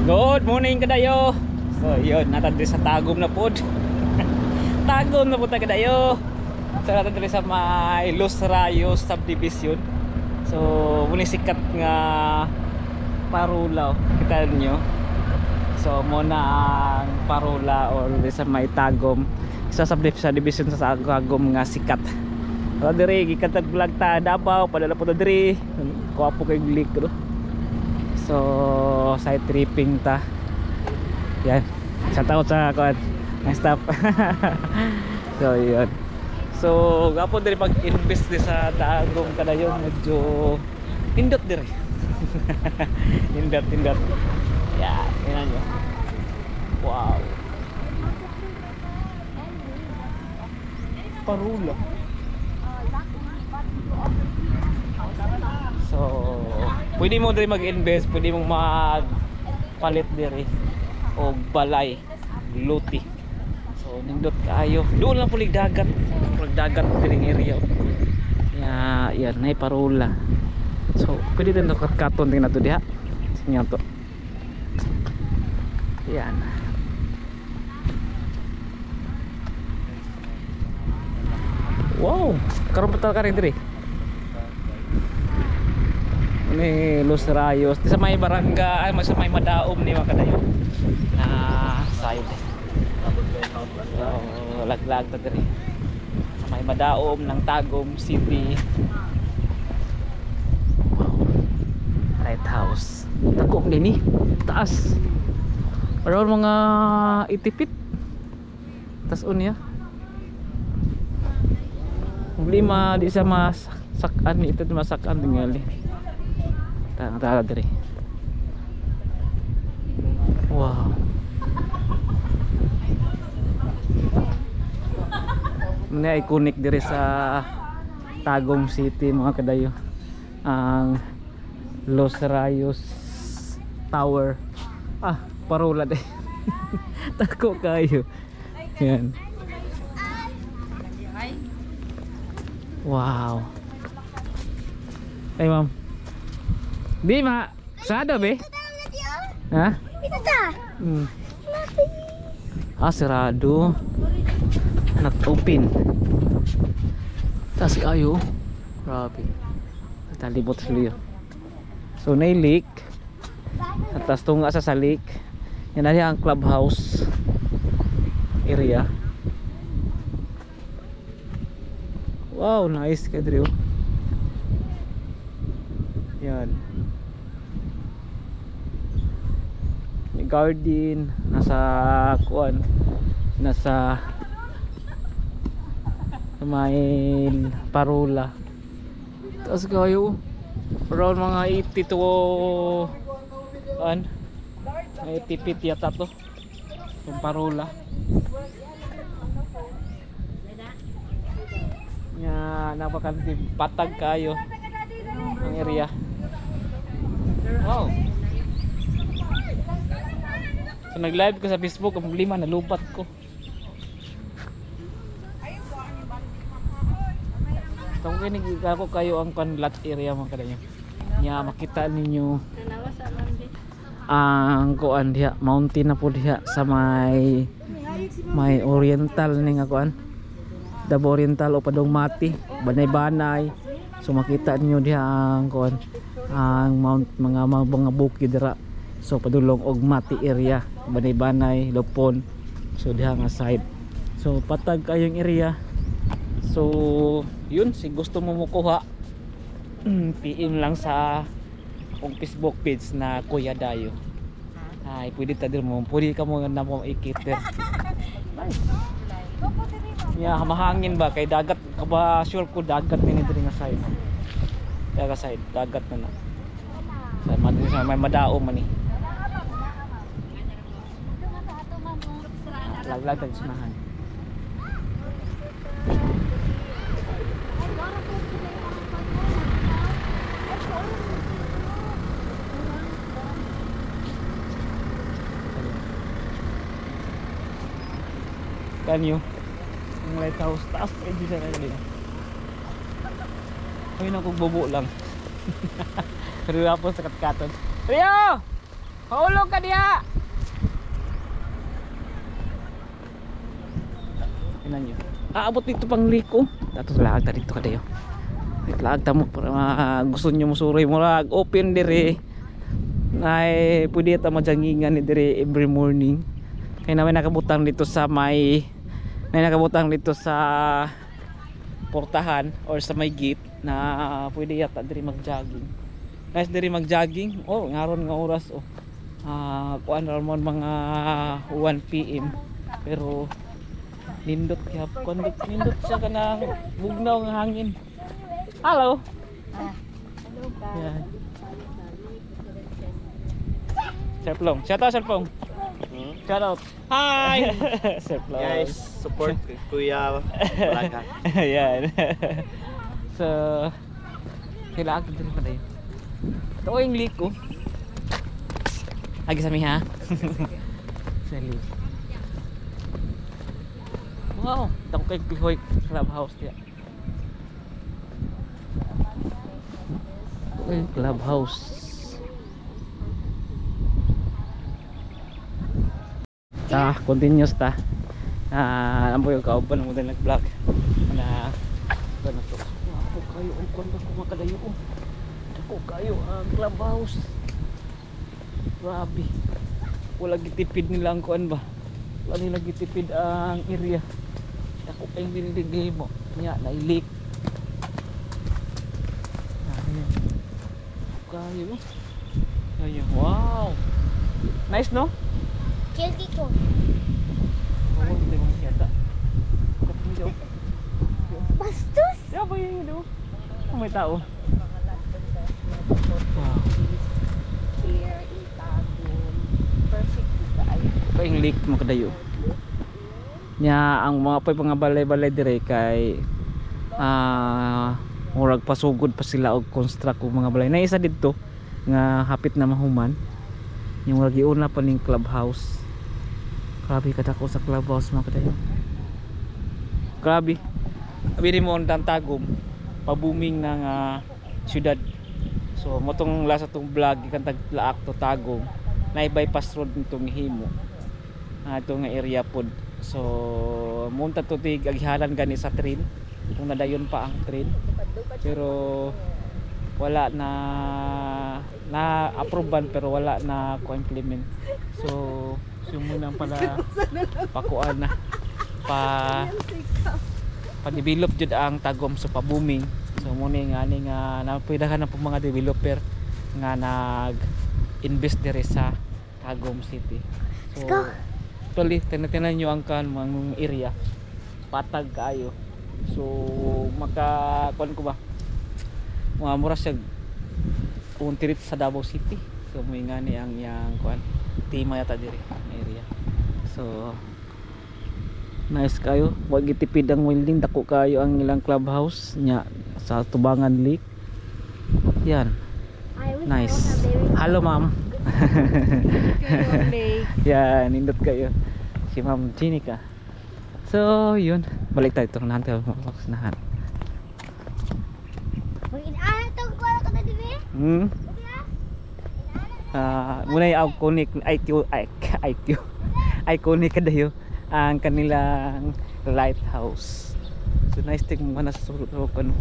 Good morning kadayo. So yun, natadri sa Tagum na pod. Tagum na punta kadayo. So natadri sa may Los Rayos subdivision. So muli sikat nga parula, kita nyo. So muna ang parula or sa may Tagum, isa subdivision sa Tagum nga sikat. So diri gikatag vlog ta Davao, padala po diri. Kuha po kay Glik do. So side tripping ta. Yan. Shout out sa kuan. Ang staff. So yun. So gapo diri pag-invest di sa Tagum kadayon medyo pindot diri. Pindot. Yan, tingnan nyo. Wow. Parula. So pwede mo diri mag-invest, pwede mong magpalit diri og balay, luti. So nindot kaayo. Doon lang pulig dagat. Pulig dagat diri area. Ya, yan nay parula. So pwede din to katon tingnan to diha. Sinyo to. Yan. Wow, karon pa ka rin diri. Ni Los Rayos sa may barangay, sa may Madaom ni mga kadayo na side. So laglag ta diri sa may Madaom ng Tagum City. Wow. Lighthouse takok din taas around mga 80 feet taas unya problema di sa masakan ito masakan tingali tara diri. Wow. Ini iconic diri sa Tagum City mga kadayo. Ang Los Rayos Tower. Ah, parula de. Tako kayo. Yan. Wow. Hey ma'am. Di ma, sado be? Ha? Ah, sarado. Not open. Tas kayo. Grabe. Talibot sila. So na lake. Atas tunga sa lake. Yan na ang clubhouse area. Wow, nice kadrio. Yan. May garden nasa kuan, nasa may parula. Tapos kayo around mga 80 to 80 feet yata to yung parula. Yan, napakapatag kayo ang area. Wow. So nag-live ko sa Facebook, ang problema nalubat ko. Kung kinig ako kayo ang kanlat area mga kadayo. Nya makita ninyo ang kuan diha, mountain na po diha sa may oriental ning kuan. Davao Oriental o Padong Mati, banay-banay. So makita ninyo diha ang kuan, ang mga bukid dira. So padulong og Mati area, banay-banay, Lopon. So diha nga side. So patag kayong area. So yun, si gusto mo mukuha PM lang sa akong Facebook page na Kuya Dayo. Ay, pwede ta dir mo, pwede ka mo na mo ikiter. Nice. Yeah, mahangin ba kay dagat ka ba, sure ko dagat ni diri nga side. Dagat side, dagat na. Sa may Madaom man ni. Laglag tag sunahan. Kanyo ang lighthouse taas pa hindi sa kanyo din. Ayun ako bobo lang. Pero po sa katkaton. Rio! Hulog ka diya. Tingnan nyo. Aabot dito pang liko. Tapos laag ta dito kadayo. Laag ta mo para gusto nyo musuroy mo lag. Open dire. Ay pwede ta majangingan ni dire every morning. Kaya namin nakabutang dito sa may nakabutang dito sa portahan or sa may gate na pwede yata dire mag-jogging. Nice dire mag-jogging. Oh, ngaron nga oras oh. Kuan ramon mga 1 PM. Pero nindot kaya nindot siya kanang bugnaw ng hangin. Hello. Hello guys. Yeah. Sir Plong. Shout out Sir Plong. Shout out. Hi! Sir Plong. Guys, support Kuya Balaga. Ayan. So, kailangan ko din pa tayo. Ito ko yung liko. Agi sa mi ha. Sa liko. Wow, ito ko kay Pihoy Clubhouse diya. Clubhouse. Continuous ta. Alam mo yung kauban mo din nag-vlog. Na ano to? Ako kayo ang kondo ko makadayo. Ako kayo ang clubhouse. Grabe. Wala gitipid nila ang kuan ba? Wala nila gitipid ang area. Ako pa yung diniligay mo. Nya, nailik. Ayan. Kayo. Ayan. Wow. Nice no? Kilki ko. Oo, hindi mo yata. Kapag Bastos! ya ba yun yun? Oh, may tao. Wow. Clear, itago. Perfect dito ay. Pa yung lake mo kadayo. Nya ang mga mga balay-balay dire kay murag pasugod pa sila og construct og mga balay. Na isa didto nga hapit na mahuman. Yung murag giuna pa ning clubhouse. Grabe kadako sa clubhouse mga kadayo. Grabe. Abi mo ang Tagum, pa-booming ng syudad. So motong lasa tong vlog ikan taglaak to Tagum. Na bypass road nitong himo. Ito nga area pod. So munta to tig aghalan gani sa train. Kung nadayon pa ang train. Pero wala na approvean pero wala na ko-implement. So sumunang pala pakuan na pa-develop jud ang Tagum so pa-booming. So muna nga ni nga napwidahan na po mga developer nga nag-invest dire sa Tagum City. So actually tinatinan nyo ang kan mga area patag kaayo. So maka kuan ko ba mga mura siya kung tirit sa Davao City. So mo nga ni ang yang kuan tima yata dire area. So nice kayo, wag gitipid ang welding, dako kayo ang ilang clubhouse nya sa Tubangan Lake. Yan. Nice. Hello ma'am. Yan, nindot kayo. Si Ma'am Jenica. So, yun. Balik tayo itong nahan. Nahan. Muna yung iconic kadayo ang kanilang lighthouse. So nice thing mo na sa sulod ano.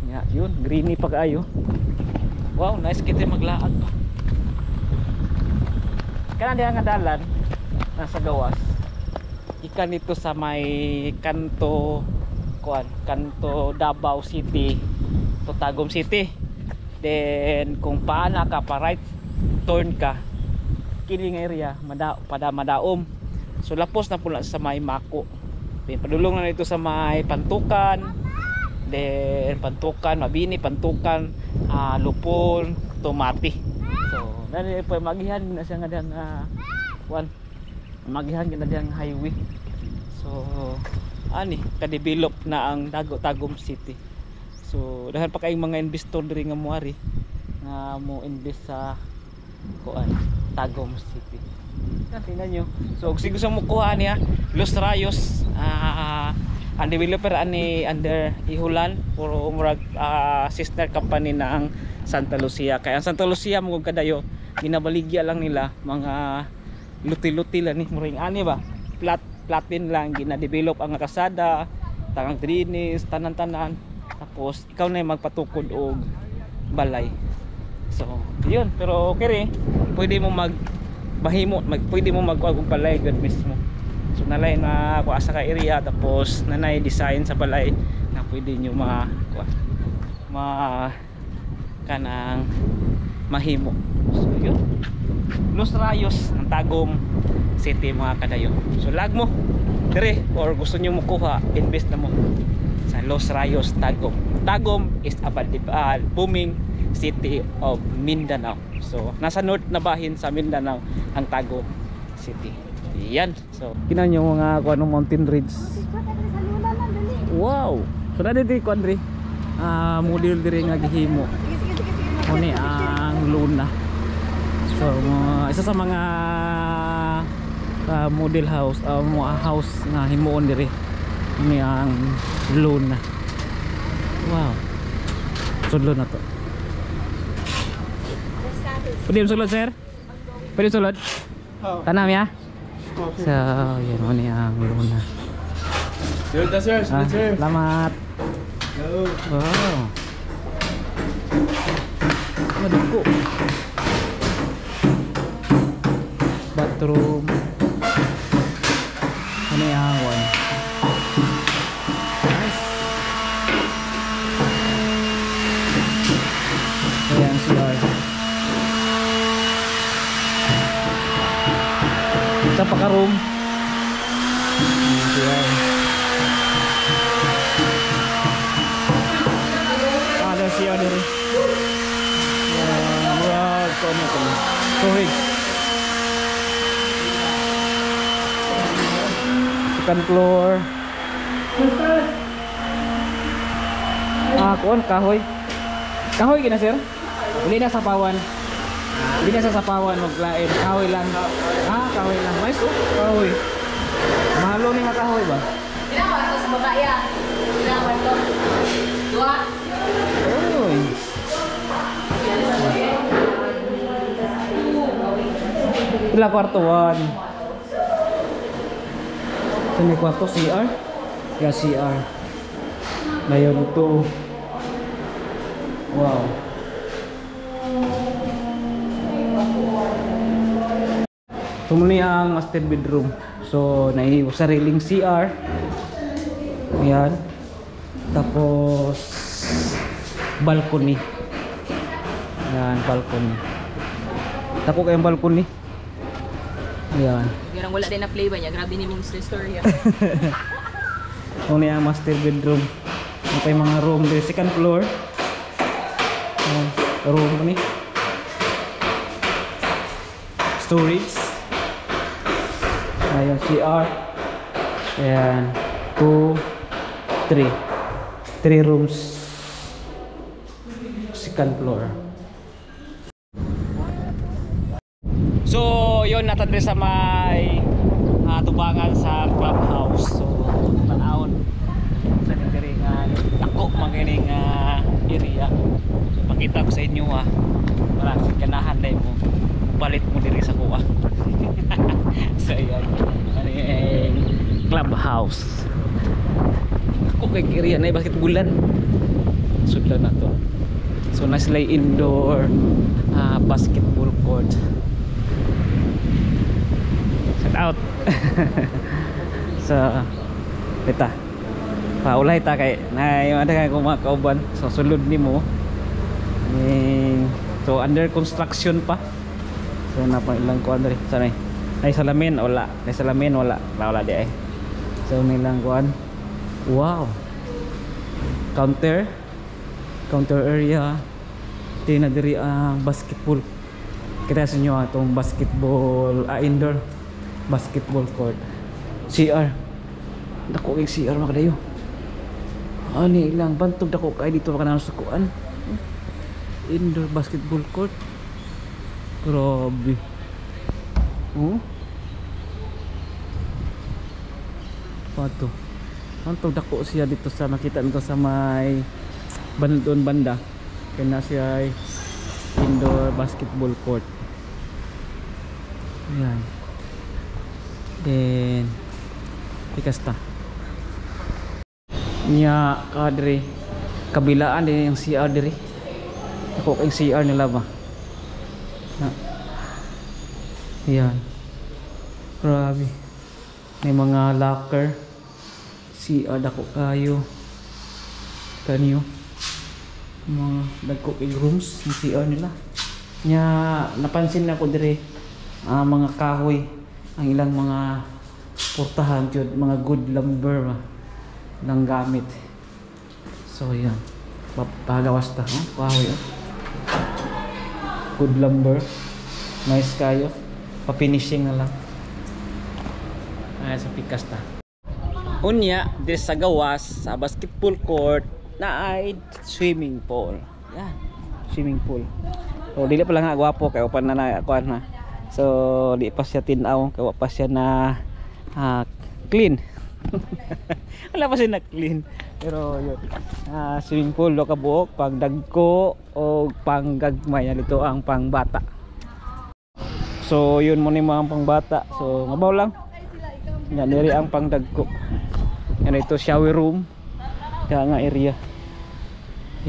Ya, yun, greeny pa kaayo. Wow, nice kita maglaag pa. Kana diha nga dalan nasa gawas. Ikan ito sa may kanto Davao City to Tagum City. Then kung paana ka pa right turn ka kini nga area madaom. So lapos na pula sa may Mako. Then padulong na ito sa may Pantukan. Then Pantukan, Mabini, Pantukan, Lupon, Tomati. So nani po magihan na siya nga dang magihan na dang highway. So ani ka-develop na ang Tagum City. So dahil pa kayong mga investor diri nga moari nga mo invest sa Tagum City. Tingnan nyo. So kung gusto mo kuha niya Los Rayos, ang developer ani under Ihulan puro murag sister company na ang Santa Lucia. Kaya ang Santa Lucia mo kadayo ginabaligya lang nila mga luti-luti lang ni muring ani ba, platin lang gina-develop ang kasada, tangang trinis, tanan-tanan, tapos ikaw na yung magpatukod og balay. So yun, pero okay rin, pwede mo pwede mo magkuha og balay gud mismo. So nalay na kuha sa ka area, tapos nanay design sa balay na pwede nyo kanang mahimo. So yun, Los Rayos ng Tagum City mga kadayo. So lag mo dire or gusto nyo mo kuha, invest na mo sa Los Rayos, Tagum. Tagum is a booming city of Mindanao. So nasa north na bahin sa Mindanao ang Tagum City. Yan. So kinan nyo mga kuha ng mountain ridge. Wow. So na dito ko Andre model dire nga gihimo. Kuni ang Luna. So isa sa mga model house house nga himuon dire ni ang Luna. Wow. Sudlo na to. Pwede mo sulod, sir? Pwede sulod? Tanam ya? So yan mo ni ang Luna. Sir, sir. Salamat. Wow. Madugo. Bathroom. Ano yung one? Nice. Ayan sila. Sa paka-room. Ayan. Ada siya diri. Wow, kono kono. Storage. Second floor. Kuan kahoy. Kahoy gina sir? Hindi na sapawan. Hindi na sa sapawan maglain. Kahoy lang. Kahoy lang. Nice oh, kahoy. Mahalo ni nga kahoy ba? Ginawa ko sa babaya. Ginawa ko. Dua. Oy. Ila kwarto 1. Ini kwarto CR. Ya CR. Ngayon ito. Wow. Tumuli ang master bedroom. So nai sariling CR. Ayan. Tapos balcony. Ayan, balcony. Tako kayong balcony. Ayan. Garang wala din na play ba niya. Grabe ni Ming's story. Ito ang master bedroom. Ito yung mga room dito. Second floor. Ayan. Room ko ni. Storage. Ayan, CR. Ayan. 2, 3. 3 rooms. Second floor. So, yun natandre sa may tubangan sa clubhouse. So, tanawon sa nitiri nga ako magining area. So, pakita ko sa inyo para sa ganahan dahil mo balit mo diri sa kuha. So, yan. Ano yung clubhouse. Ako kay area na basketballan. Sudla na to. So, nasa indoor basketball court. Out. So kita paulay ta kay na yung ada kay mga kauban so sulod nimo so under construction pa so na pa ilang kuan diri sanay ay salamin wala wala di ay so nilang kuan wow counter area di na diri ang basketball kita sa inyo atong basketball indoor basketball court. CR. Dako kay CR makadayo. Ani ilang bantog dako kay dito ka na sa kuan. Indoor basketball court. Grabe. Pato. Bantog dako siya dito sa makita nito sa may bandon banda. Kaya na siya ay indoor basketball court. Ayan. Then pikas ta nya kadre kabilaan din yung CR diri. Ako kay CR nila ba na. Ayan, grabe, may mga locker CR dako kayo kanyo mga nagcooking rooms yung CR nila nya. Napansin na ko dire mga kahoy ang ilang mga portahan jud, mga good lumber lang gamit. So yan, pagawas ta kahoy good lumber, nice kayo, pa-finishing na lang. Ay sa pikas ta unya dire sa gawas sa basketball court na ay swimming pool. Yan, swimming pool. So dili pa lang nga gwapo kay upan na kuan na. So di pa siya tinaw kay wa pa siya na clean. Wala pa siya na clean. Pero yun, swimming pool lo kabuok pang dagko o pang gagmay dito ang pangbata. So yun mo ni mga pangbata. So mabaw lang. Yan diri ang pangdagko. Yan ito shower room. Kaya nga area.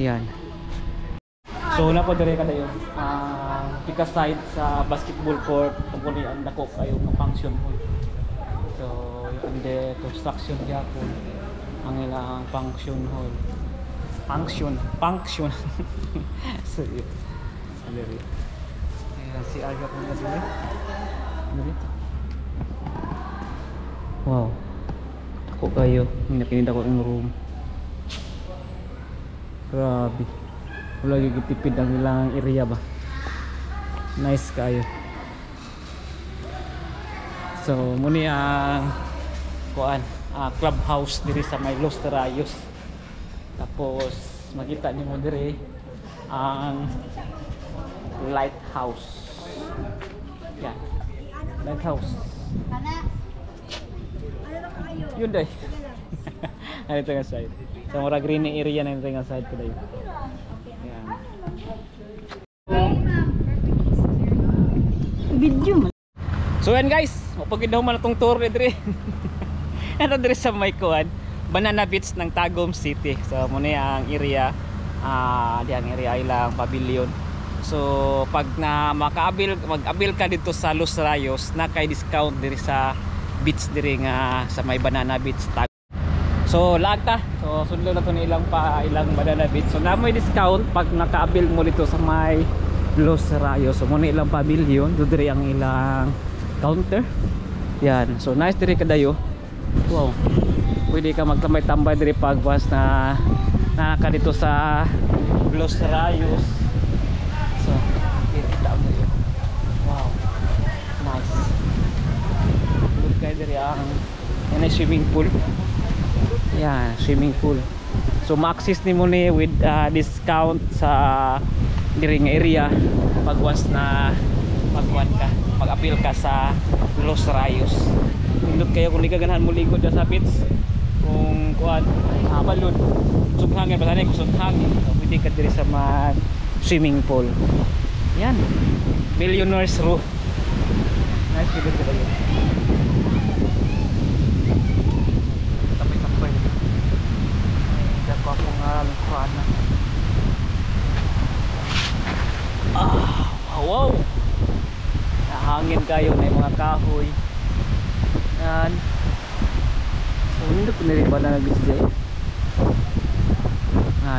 Yan. So na po dire kada yun. Pika side sa basketball court tungkol ni ang dako kayo ng function hall. So yung de construction gyapon ang ilang function hall. Function. So yun. Dire. Ayan si Aga po na dire. Wow. Ako kayo, minakinid ako yung room. Grabe. Wala yung tipid ang ilang area ba. Nice kayo. So muni ang kuan clubhouse diri sa may Los Terrayos. Tapos makita niyo mo diri ang lighthouse. Yan. Lighthouse. Yun day. Ano ito nga side. So mura green area na ito nga side ko dayo. Yan. Video man. So yan guys, mapagid daw man itong tour diri. Ito diri sa may kuan, Banana Beach ng Tagum City. So muna ang area, diang area ilang pavilion. So pag na mag-abil ka dito sa Los Rayos, na kay discount diri sa beach diri nga sa may Banana Beach Tagum. So lagta, so sundlo na to ni ilang Banana Beach. So na may discount pag naka-abil mo dito sa may Los Rayos. So muna ilang pavilion, do diri ang ilang counter. Yan, so nice diri kadayo. Wow, pwede ka magtambay-tambay diri pagwas na naka dito sa Los Rayos. So kita mo yun. Wow, nice. Look kayo diri ang yan ay swimming pool. Yan, swimming pool. So ma-access ni mo ni with discount sa diri nga area pagwas na magwan ka, mag-appeal ka sa Los Rayos. Nindot kayo kung di ka ganahan mo ligo dyan sa beach. Kung kuhan, balon, sughangin, basanay kung sughangin, pwede ka diri sa mga swimming pool. Yan, Millionaire's Row. Nice video ka tayo. Tapay-tapay. Diyan ko akong kuhan na. Wow! Hangin kayo, may mga kahoy. Yan. So hindi ko nila Banana Beach dyan.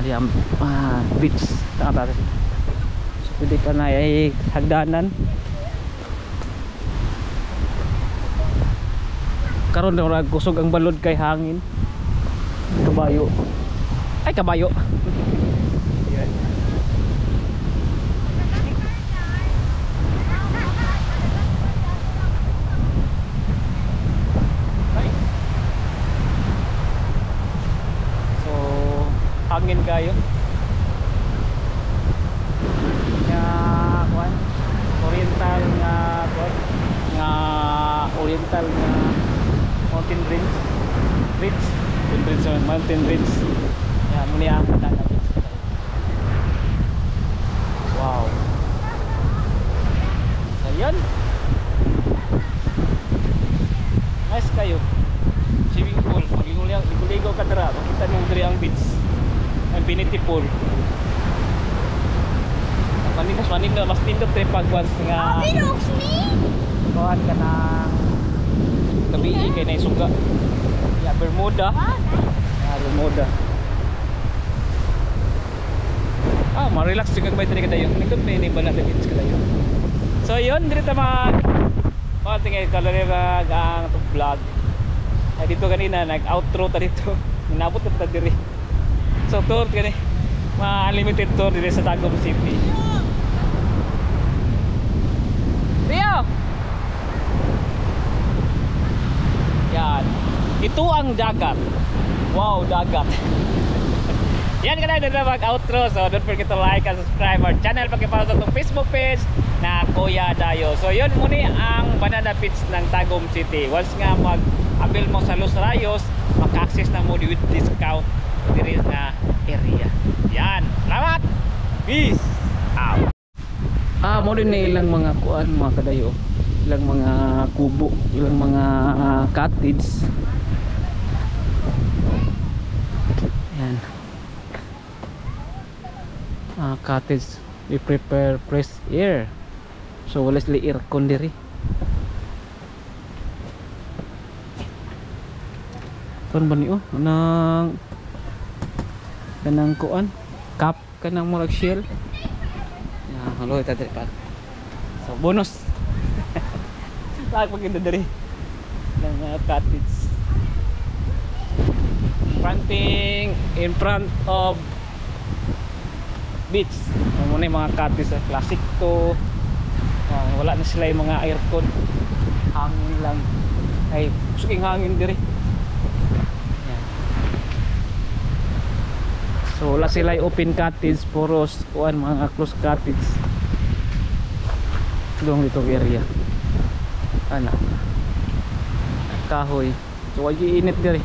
Diyan beach tanga. So pwede ka na ay hagdanan. Karon na kusog ang balod kay hangin. Kabayo. Ay kabayo. Hangin kayo nga kuan oriental nga kuan nga oriental nga mountain range mountain range ya muli ang Banana Beach. Wow, kayo. Swimming pool, magligo ka dira, makita niyo diri ang beach. Infinity pool. Kanina mas tindot tayo pagwas nga. Kuhan ka ng gabi kay na isuga. Ya Bermuda. Bermuda. Ma-relax jud kag may diri kadayon. Nikot may bala sa beach kadayon. So yun, diri ta tingay kalera ang vlog. Ay dito kanina nag-outro ta dito. Nabot ta diri. So tour kani. Ma-unlimited tour diri sa Tagum City. Rio! Yan. Ito ang dagat. Wow, dagat. Yan ka na mag-outro. So don't forget to like and subscribe our channel. Pag-follow sa itong Facebook page na Kuya Dayo. So yun muna ang banana beach ng Tagum City. Once nga mag-abil mo sa Los Rayos, maka-access na mo with discount diri na area. Yan. Salamat! Peace out! Mo din na ilang mga kuan mga kadayo, ilang mga kubo, ilang mga cottage. Ayan. Cottage, we prepare fresh air. So wala sila aircon diri. Kon ba niyo kanang kuan, cup kanang murag shell. Halo ita diri pa. So bonus. Lag maganda diri ng cottage. Fronting in front of beach. Muna yung mga cottage classic to. Wala na sila yung mga aircon. Hangin lang. Ay, suking hangin diri. Yan. So wala sila yung open cottage, puros kuan mga closed cottage. Doon dito area. Ana. Kahoy. So wagi init diri.